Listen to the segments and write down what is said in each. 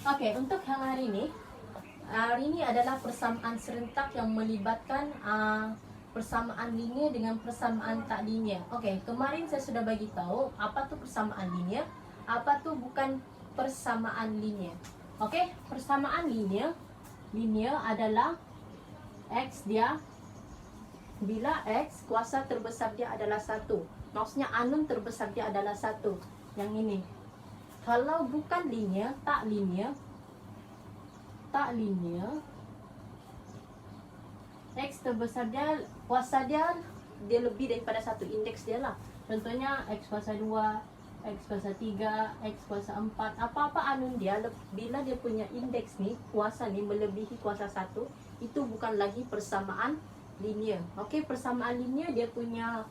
Oke, untuk yang hari ini adalah persamaan serentak yang melibatkan persamaan linear dengan persamaan tak linear. Oke, kemarin saya sudah bagi tahu apa tuh persamaan linear, apa tuh bukan persamaan linear. Oke, persamaan linear adalah X dia, bila X kuasa terbesar dia adalah 1, maksudnya unknown terbesar dia adalah 1. Yang ini. Kalau bukan linear, tak linear, X terbesar dia, kuasa dia lebih daripada 1, indeks dia lah. Contohnya X kuasa 2, X kuasa 3, X kuasa 4, apa-apa unknown dia, bila dia punya indeks nih, kuasa nih melebihi kuasa 1, itu bukan lagi persamaan linear. Oke, persamaan linear dia punya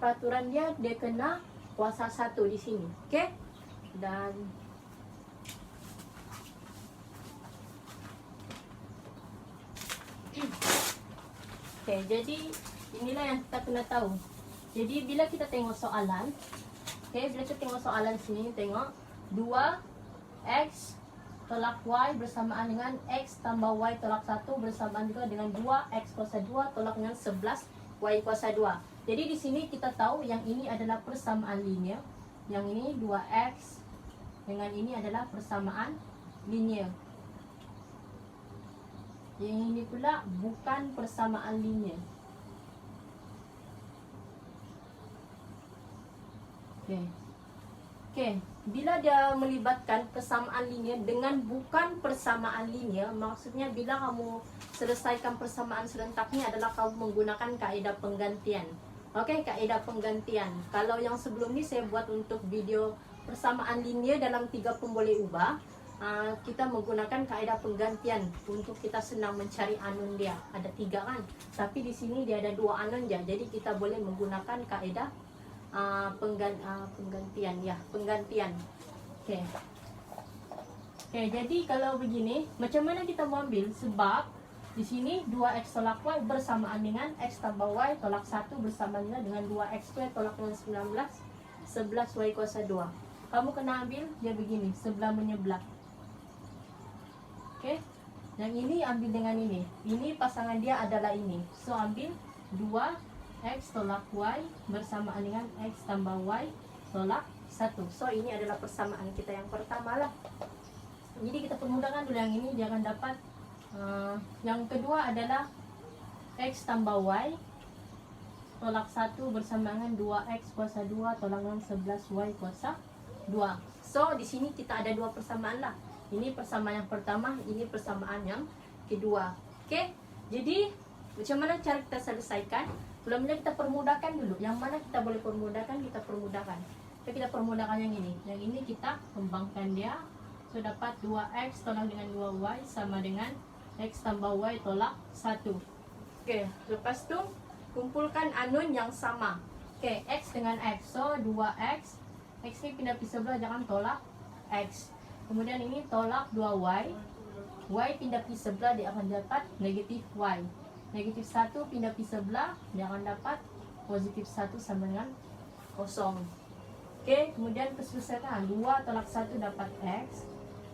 peraturan dia kena kuasa 1 di sini. Oke? Dan oke, jadi inilah yang kita kena tahu. Jadi bila kita tengok soalan, bila kita tengok soalan sini, tengok 2x tolak y bersamaan dengan x tambah y tolak 1 bersamaan juga dengan 2x kuasa 2 tolak dengan 11 y kuasa 2. Jadi di sini kita tahu yang ini adalah persamaan linear, yang ini 2x dengan ini adalah persamaan linear. Yang ini pula bukan persamaan linear. Oke, bila dia melibatkan persamaan linear dengan bukan persamaan linear, maksudnya bila kamu selesaikan persamaan serentaknya adalah kamu menggunakan kaedah penggantian. Oke, kaedah penggantian. Kalau yang sebelum ini saya buat untuk video persamaan linear dalam 3 pemboleh ubah, kita menggunakan kaedah penggantian untuk kita senang mencari unknown dia. Ada 3 kan, tapi di sini dia ada 2 unknown ya, jadi kita boleh menggunakan kaedah penggantian ya, penggantian. Oke, jadi kalau begini, macam mana kita mau ambil? Sebab di sini 2x tolak y bersamaan dengan x tambah y tolak 1 bersamaan dengan 2x square tolak dengan 19 11 y kuasa 2. Kamu kena ambil dia begini, sebelah menyebelah. Oke, yang ini ambil dengan ini. Ini pasangan dia adalah ini. So ambil 2x tolak y bersamaan dengan x tambah y tolak 1. So ini adalah persamaan kita yang pertama lah. Jadi kita permudahkan dulu yang ini, jangan dapat. Yang kedua adalah x tambah y tolak 1 bersamaan dengan 2x kuasa 2 tolak dengan 11y kuasa 2. So di sini kita ada 2 persamaan lah. Ini persamaan yang pertama, ini persamaan yang kedua. Oke, jadi macam mana cara kita selesaikan? Mula-mula kita permudahkan dulu. Yang mana kita boleh permudahkan, kita permudahkan. Kita permudahkan yang ini. Yang ini kita kembangkan dia. So dapat 2x tolak dengan 2y sama dengan x tambah y tolak 1. Oke, lepas tu kumpulkan unknown yang sama. Oke, x dengan x. So 2x, x ni pindah ke sebelah, jangan tolak x. Kemudian ini tolak 2y, y pindah ke sebelah, dia akan dapat negatif y. Negatif 1 pindah ke sebelah, dia akan dapat positif 1 sama dengan 0. Oke, kemudian keselesaian 2 tolak 1 dapat x,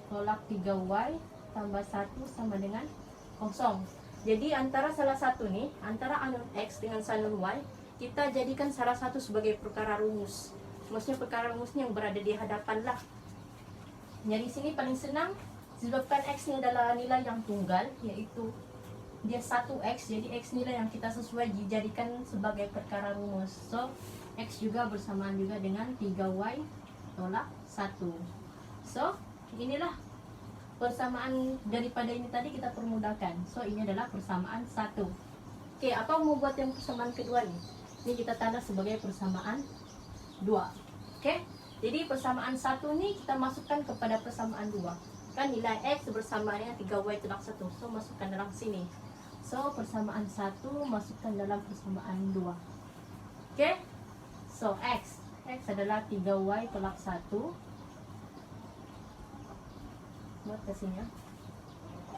tolak 3y, tambah 1 sama dengan 0. Jadi antara salah satu nih, antara unknown x dengan unknown y, kita jadikan salah satu sebagai perkara rumus. Maksudnya perkara rumusnya yang berada di hadapan lah. Jadi sini paling senang, sebabkan x ini adalah nilai yang tunggal, yaitu dia 1x, jadi x nilai yang kita sesuai dijadikan sebagai perkara rumus. So x juga bersamaan juga dengan 3y tolak 1. So inilah persamaan daripada ini tadi kita permudahkan. So ini adalah persamaan 1. Oke, apa mau buat yang persamaan kedua nih? Ini kita tanda sebagai persamaan 2. Oke, jadi persamaan 1 nih kita masukkan kepada persamaan 2. Kan nilai x bersamaan dengan 3y tolak 1. So masukkan dalam sini. So persamaan 1 masukkan dalam persamaan 2. Oke, so x adalah 3y tolak 1. Buat ke sini ya.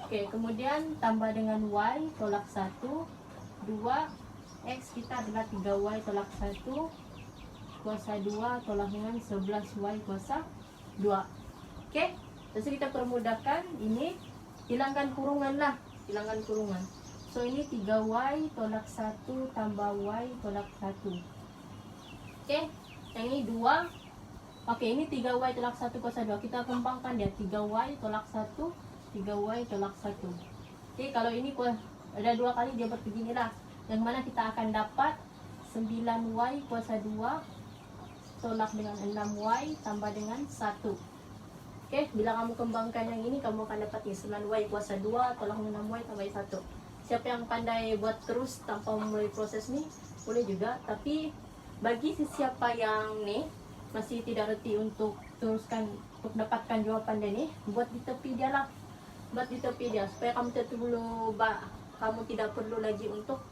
Oke, kemudian tambah dengan y tolak 1. 2 x kita adalah 3y tolak 1 kuasa 2 tolak dengan 11y kuasa 2. Oke, Terus kita permudahkan, ini hilangkan kurungan lah, hilangkan kurungan. So ini 3y tolak 1 tambah y tolak 1. Oke, yang ini 2. Oke, ini 3y tolak 1 kuasa 2. Kita kembangkan dia, 3y tolak 1, 3y tolak 1. Oke, kalau ini ada 2 kali dia beginilah. Yang mana kita akan dapat 9y kuasa 2 tolak dengan 6y tambah dengan 1. Oke, bila kamu kembangkan yang ini, kamu akan dapat nih 9y kuasa 2 tolak 6y tambah 1. Siapa yang pandai buat terus tanpa memulai proses nih, boleh juga. Tapi bagi siapa yang nih masih tidak reti untuk teruskan, untuk dapatkan jawaban dia nih, buat di tepi dia lah. Buat di tepi dia, supaya kamu tidak perlu lagi untuk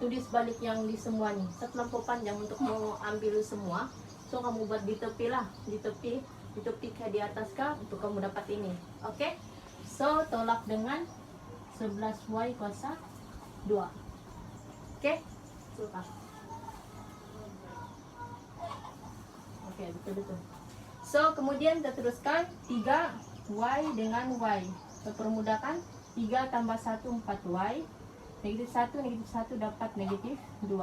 tulis balik yang di semua nih. Terlampau panjang untuk mau ambil semua. So kamu buat di tepi lah, di tepi ke di atas kah untuk kamu dapat ini. Oke. So tolak dengan 11y kuasa 2. Oke. Suka. Oke, betul-betul. So kemudian kita teruskan 3y dengan y. Permudahkan 3 tambah 1 4y. Negatif 1 dapat negatif 2.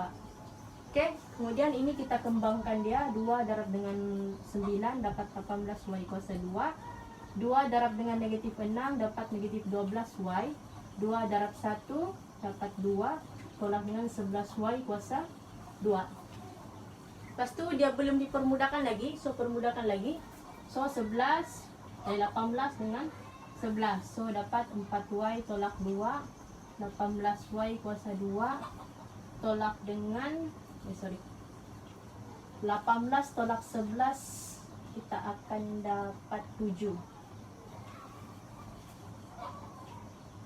Oke, kemudian ini kita kembangkan dia. 2 darab dengan 9 dapat 18y kuasa 2. 2 darab dengan negatif 6 dapat negatif 12y. 2 darab 1 dapat 2 tolak dengan 11y kuasa 2. Lepas tu dia belum dipermudahkan lagi. So permudahkan lagi. So 18 dengan 11. So dapat 4y tolak 2, 18y kuasa 2 tolak dengan 18 tolak 11, kita akan dapat 7.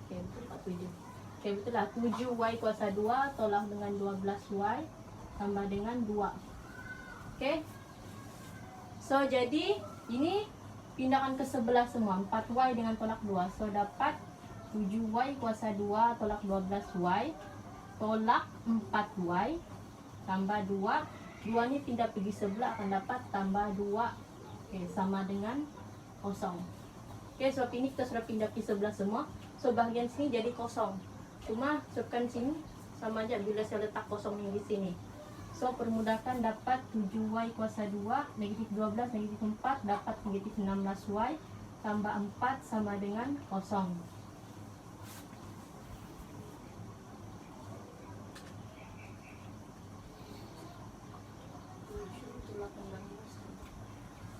Oke, dapat 7. Oke, betul lah. 7y kuasa 2 tolak dengan 12y tambah dengan 2. Oke. So jadi ini pindahkan ke sebelah semua. 4y dengan tolak 2. So dapat 7y kuasa 2 tolak 12y tolak 4y tambah 2. 2 ini pindah pergi sebelah, akan dapat tambah 2. Oke, sama dengan 0. Oke, sebab ini kita sudah pindah ke sebelah semua. So bagian sini jadi kosong. Cuma sebabkan sini sama aja bila saya letak kosong yang di sini. So permudahkan, dapat 7y kuasa 2 negatif 12 negatif 4 dapat negatif 16y tambah 4 sama dengan 0.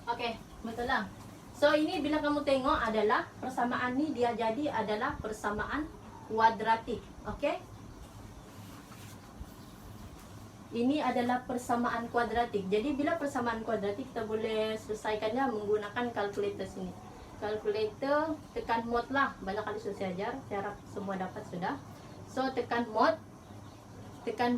Oke, betul lah. So ini bila kamu tengok adalah persamaan ni dia jadi adalah persamaan kuadratik. Oke. Ini adalah persamaan kuadratik. Jadi bila persamaan kuadratik kita boleh selesaikannya menggunakan kalkulator sini. Kalkulator, tekan mod lah. Banyak kali sudah saya ajar, saya harap semua dapat sudah. So tekan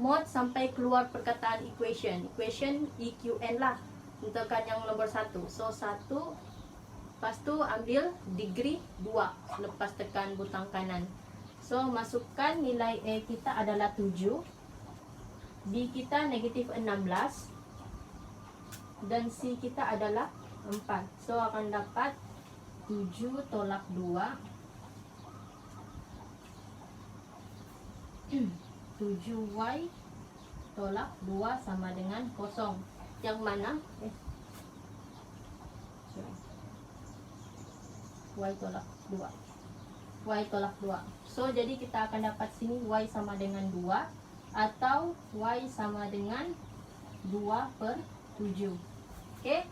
mod sampai keluar perkataan equation. Equation EQN lah. Tekan yang nomor 1. So 1. Lepas tu ambil degree 2. Lepas tekan butang kanan. So masukkan nilai A kita adalah 7. B kita negatif 16. Dan C kita adalah 4. So akan dapat 7 tolak 2. 7y tolak 2 sama dengan 0. Yang mana? Y tolak 2. Y tolak 2. So jadi kita akan dapat sini Y sama dengan 2 atau Y sama dengan 2/7. Oke?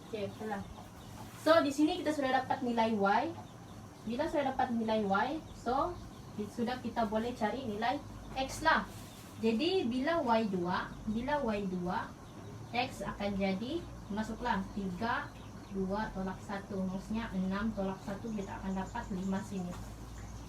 Oke, betul lah. So di sini kita sudah dapat nilai Y. Bila sudah dapat nilai Y, so sudah kita boleh cari nilai X lah. Jadi bila Y2, X akan jadi, masuklah 3, 2 tolak 1. Maksudnya 6 tolak 1 kita akan dapat 5 sini.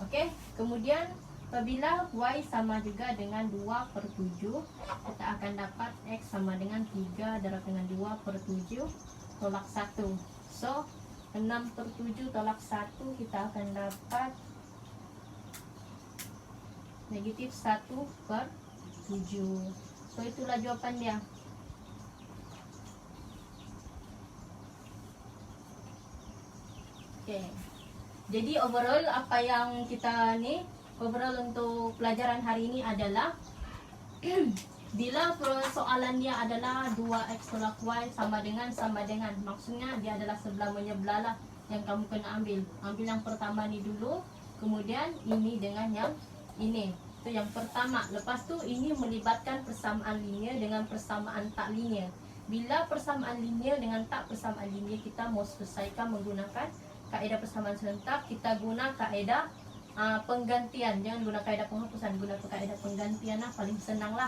Oke, kemudian apabila Y sama juga dengan 2/7, kita akan dapat X sama dengan 3 darab dengan 2/7 tolak 1. So 6/7 tolak 1 kita akan dapat negatif 1/7. So itulah jawaban dia. Oke. Jadi overall apa yang kita overall untuk pelajaran hari ini adalah bila persoalannya adalah 2x tolak y sama dengan, maksudnya dia adalah sebelah menyebelah lah yang kamu kena ambil yang pertama nih dulu, kemudian ini dengan yang ini, itu yang pertama. Lepas tu ini melibatkan persamaan linear dengan persamaan tak linear. Bila persamaan linear dengan tak persamaan linear kita mau selesaikan menggunakan kaedah persamaan serentak, kita guna kaedah penggantian. Jangan guna kaedah penghapusan, guna kaedah penggantian lah, paling senang lah.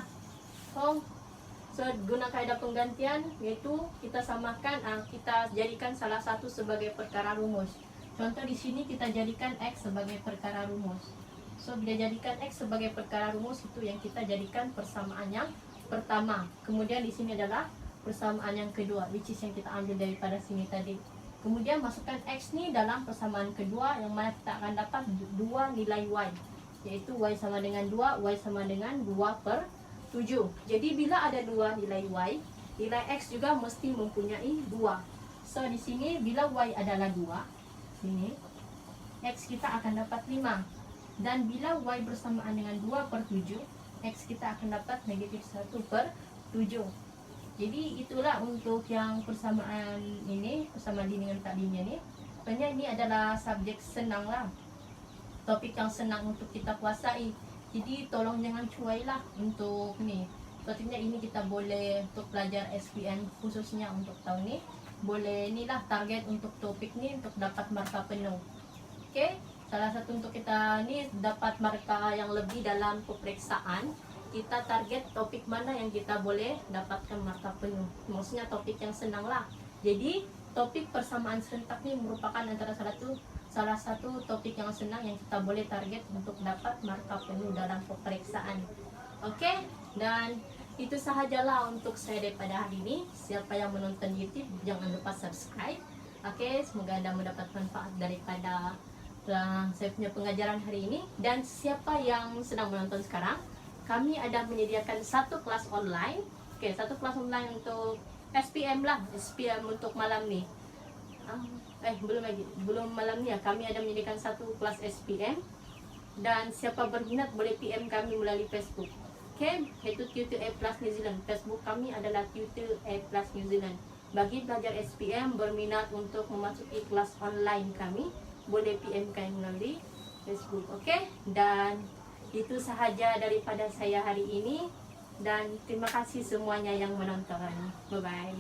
So guna kaedah penggantian, yaitu kita samakan, kita jadikan salah satu sebagai perkara rumus. Contoh di sini kita jadikan x sebagai perkara rumus. So bila jadikan x sebagai perkara rumus, itu yang kita jadikan persamaan yang pertama. Kemudian di sini adalah persamaan yang kedua, which is yang kita ambil daripada sini tadi. Kemudian masukkan x ni dalam persamaan kedua, yang mana kita akan dapat dua nilai y, yaitu y sama dengan 2, y sama dengan 2/7. Jadi bila ada dua nilai y, nilai x juga mesti mempunyai 2. So di sini bila y adalah 2, ini x kita akan dapat 5. Dan bila y bersamaan dengan 2/7, x kita akan dapat negatif 1/7. Jadi itulah untuk yang persamaan ini, persamaan linear dengan tak linear ni. Sebenarnya ini adalah subjek senang lah, topik yang senang untuk kita kuasai. Jadi tolong jangan cuai lah untuk ni. Sepertinya ini kita boleh untuk pelajar SPM khususnya untuk tahun ni, boleh ni lah target untuk topik ni untuk dapat markah penuh. Okay, salah satu untuk kita ni dapat markah yang lebih dalam peperiksaan, kita target topik mana yang kita boleh dapatkan markah penuh. Maksudnya topik yang senang lah. Jadi topik persamaan serentak ni merupakan antara salah satu topik yang senang yang kita boleh target untuk dapat markah penuh dalam peperiksaan. Okey, dan itu sahajalah untuk saya daripada hari ini. Siapa yang menonton YouTube, jangan lupa subscribe. Okey, semoga anda mendapat manfaat daripada saya punya pengajaran hari ini. Dan siapa yang sedang menonton sekarang, kami ada menyediakan satu kelas online. Okey, satu kelas online untuk SPM lah, SPM untuk malam ni. Belum malam ni ya. Kami ada menyediakan satu kelas SPM. Dan siapa berminat boleh PM kami melalui Facebook. Okay, iaitu Tutor A Plus New Zealand. Facebook kami adalah Tutor A Plus New Zealand. Bagi pelajar SPM berminat untuk memasuki kelas online kami, boleh PM kami melalui Facebook. Okay, dan itu sahaja daripada saya hari ini. Dan terima kasih semuanya yang menonton. Bye-bye.